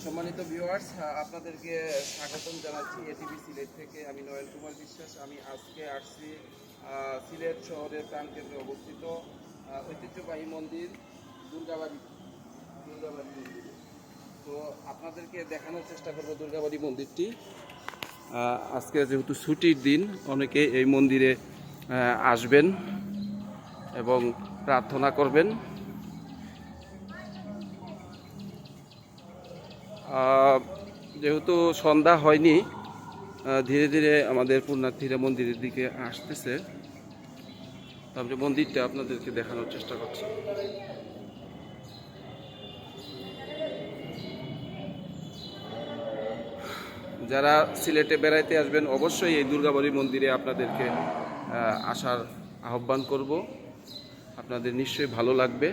সম্মানিত ভিউয়ার্স, আপনাদেরকে স্বাগতম জানাচ্ছি এটিভি সিলেট থেকে। আমি নয়ন কুমার বিশ্বাস। আমি আজকে আসছি সিলেট শহরের প্রাণকেন্দ্রে অবস্থিত ঐতিহ্যবাহী মন্দির দুর্গাবাড়ি মন্দির। তো আপনাদেরকে দেখানোর চেষ্টা করব দুর্গাবাড়ি মন্দিরটি। আজকে যেহেতু ছুটির দিন, অনেকে এই মন্দিরে আসবেন এবং প্রার্থনা করবেন। যেহেতু সন্ধ্যা হয়নি, ধীরে ধীরে আমাদের পুণ্যার্থীরা মন্দিরের দিকে আসতেছে। তারপরে মন্দিরটা আপনাদেরকে দেখানোর চেষ্টা করছি। যারা সিলেটে বেড়াইতে আসবেন অবশ্যই এই দুর্গাবাড়ি মন্দিরে আপনাদেরকে আসার আহ্বান করব। আপনাদের নিশ্চয়ই ভালো লাগবে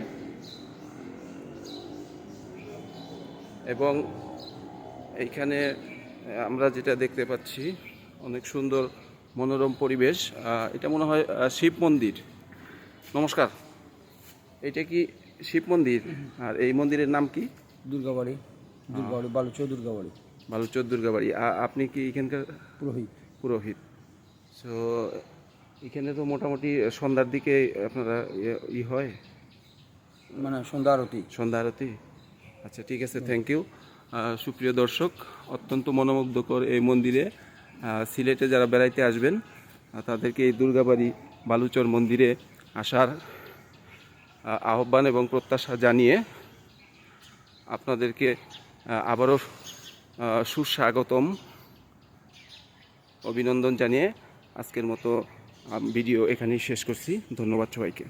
এবং এইখানে আমরা যেটা দেখতে পাচ্ছি অনেক সুন্দর মনোরম পরিবেশ। এটা মনে হয় শিব মন্দির। নমস্কার, এটা কি শিব মন্দির? আর এই মন্দিরের নাম কি? দুর্গাবাড়ি। বালুচর দুর্গাবাড়ি। বালুচর দুর্গাবাড়ি। আপনি কি এখানকার পুরোহিত? পুরোহিত। সো এখানে তো মোটামুটি সন্ধ্যার দিকে আপনারা হয়, মানে সন্ধ্যা আরতি। সন্ধ্যা আরতি। আচ্ছা, ঠিক আছে, থ্যাংক ইউ। সুপ্রিয় দর্শক, অত্যন্ত মনোমুগ্ধকর এই মন্দিরে সিলেটে যারা বেড়াইতে আসবেন তাদেরকে এই দুর্গাবাড়ি বালুচর মন্দিরে আসার আহ্বান এবং প্রত্যাশা জানিয়ে আপনাদেরকে আবারও সুস্বাগতম অভিনন্দন জানিয়ে আজকের মতো ভিডিও এখানেই শেষ করছি। ধন্যবাদ সবাইকে।